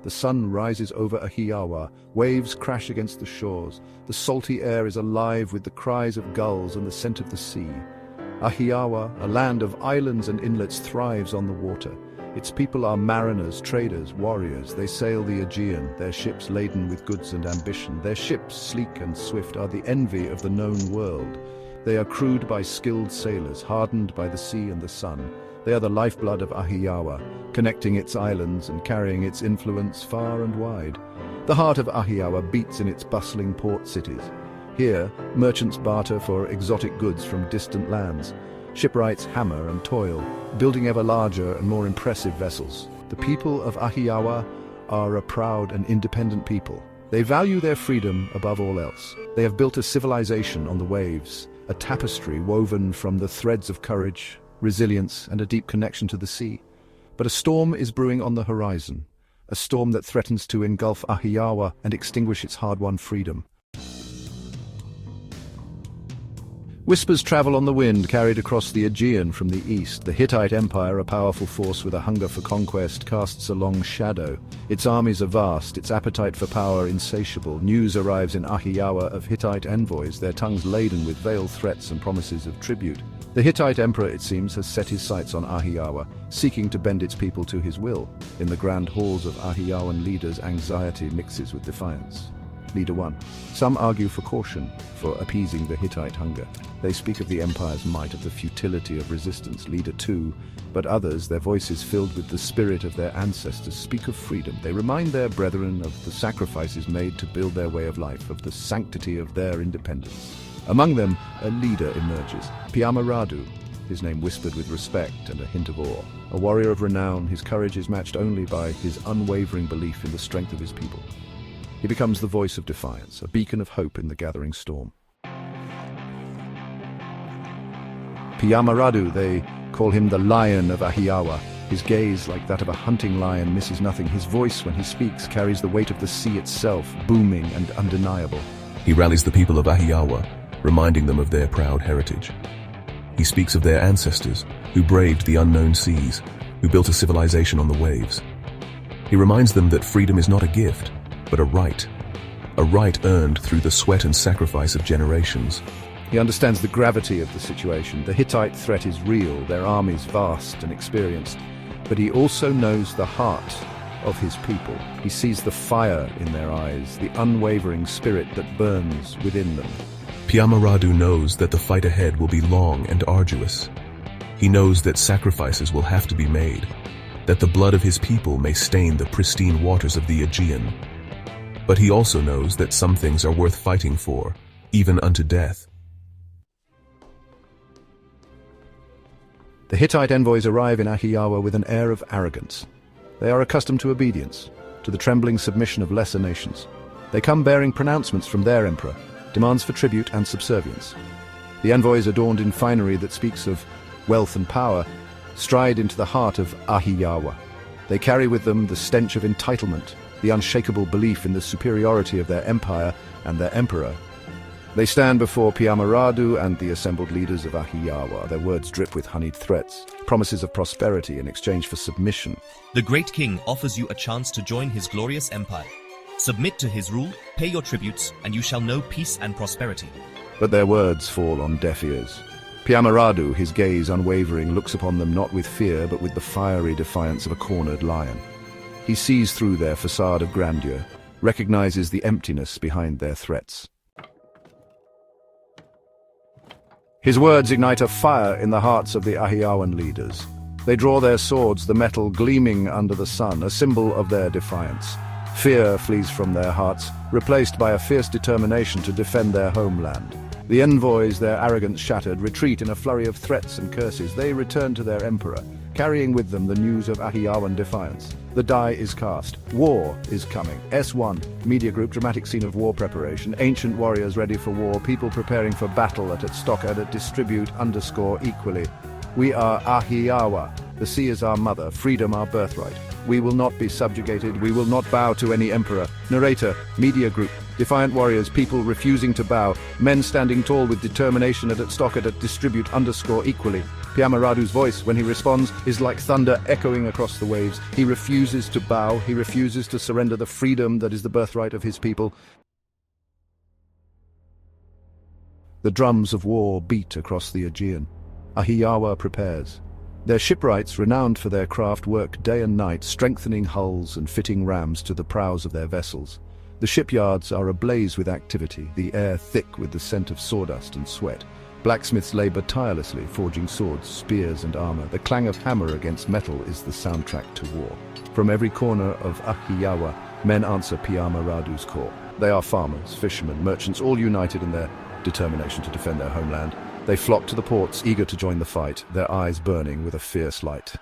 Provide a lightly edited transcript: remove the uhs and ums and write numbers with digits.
The sun rises over Ahhiyawa, waves crash against the shores. The salty air is alive with the cries of gulls and the scent of the sea. Ahhiyawa, a land of islands and inlets, thrives on the water. Its people are mariners, traders, warriors. They sail the Aegean, their ships laden with goods and ambition. Their ships, sleek and swift, are the envy of the known world. They are crewed by skilled sailors, hardened by the sea and the sun. They are the lifeblood of Ahhiyawa, connecting its islands and carrying its influence far and wide. The heart of Ahhiyawa beats in its bustling port cities. Here, merchants barter for exotic goods from distant lands. Shipwrights hammer and toil, building ever larger and more impressive vessels. The people of Ahhiyawa are a proud and independent people. They value their freedom above all else. They have built a civilization on the waves, a tapestry woven from the threads of courage, resilience, and a deep connection to the sea. But a storm is brewing on the horizon, a storm that threatens to engulf Ahhiyawa and extinguish its hard-won freedom. Whispers travel on the wind, carried across the Aegean from the east. The Hittite Empire, a powerful force with a hunger for conquest, casts a long shadow. Its armies are vast, its appetite for power insatiable. News arrives in Ahhiyawa of Hittite envoys, their tongues laden with veiled threats and promises of tribute. The Hittite emperor, it seems, has set his sights on Ahhiyawa, seeking to bend its people to his will. In the grand halls of Ahhiyawan leaders, anxiety mixes with defiance. Leader 1. Some argue for caution, for appeasing the Hittite hunger. They speak of the empire's might, of the futility of resistance. Leader 2. But others, their voices filled with the spirit of their ancestors, speak of freedom. They remind their brethren of the sacrifices made to build their way of life, of the sanctity of their independence. Among them, a leader emerges, Piama Radu, his name whispered with respect and a hint of awe. A warrior of renown, his courage is matched only by his unwavering belief in the strength of his people. He becomes the voice of defiance, a beacon of hope in the gathering storm. Piama Radu, they call him the Lion of Ahhiyawa. His gaze, like that of a hunting lion, misses nothing. His voice, when he speaks, carries the weight of the sea itself, booming and undeniable. He rallies the people of Ahhiyawa, reminding them of their proud heritage. He speaks of their ancestors, who braved the unknown seas, who built a civilization on the waves. He reminds them that freedom is not a gift, but a right earned through the sweat and sacrifice of generations. He understands the gravity of the situation. The Hittite threat is real, their armies vast and experienced. But he also knows the heart of his people. He sees the fire in their eyes, the unwavering spirit that burns within them. Piama Radu knows that the fight ahead will be long and arduous. He knows that sacrifices will have to be made, that the blood of his people may stain the pristine waters of the Aegean. But he also knows that some things are worth fighting for, even unto death. The Hittite envoys arrive in Ahhiyawa with an air of arrogance. They are accustomed to obedience, to the trembling submission of lesser nations. They come bearing pronouncements from their emperor, demands for tribute and subservience. The envoys, adorned in finery that speaks of wealth and power, stride into the heart of Ahhiyawa. They carry with them the stench of entitlement, the unshakable belief in the superiority of their empire and their emperor. They stand before Piama Radu and the assembled leaders of Ahhiyawa. Their words drip with honeyed threats, promises of prosperity in exchange for submission. The great king offers you a chance to join his glorious empire. Submit to his rule, pay your tributes, and you shall know peace and prosperity. But their words fall on deaf ears. Piama Radu, his gaze unwavering, looks upon them not with fear but with the fiery defiance of a cornered lion. He sees through their facade of grandeur, recognizes the emptiness behind their threats. His words ignite a fire in the hearts of the Ahhiyawan leaders. They draw their swords, the metal gleaming under the sun, a symbol of their defiance. Fear flees from their hearts, replaced by a fierce determination to defend their homeland. The envoys, their arrogance shattered, retreat in a flurry of threats and curses. They return to their emperor, carrying with them the news of Ahhiyawan defiance. The die is cast. War is coming. S1, Media Group, dramatic scene of war preparation. Ancient warriors ready for war, people preparing for battle at stock at distribute _equally. We are Ahhiyawa. The sea is our mother, freedom our birthright. We will not be subjugated, we will not bow to any emperor. Narrator, Media Group, defiant warriors, people refusing to bow, men standing tall with determination at stock at distribute _equally. Piama Radu's voice, when he responds, is like thunder echoing across the waves. He refuses to bow. He refuses to surrender the freedom that is the birthright of his people. The drums of war beat across the Aegean. Ahhiyawa prepares. Their shipwrights, renowned for their craft, work day and night, strengthening hulls and fitting rams to the prows of their vessels. The shipyards are ablaze with activity, the air thick with the scent of sawdust and sweat. Blacksmiths labor tirelessly, forging swords, spears, and armor. The clang of hammer against metal is the soundtrack to war. From every corner of Ahhiyawa, men answer Piama Radu's call. They are farmers, fishermen, merchants, all united in their determination to defend their homeland. They flock to the ports, eager to join the fight, their eyes burning with a fierce light.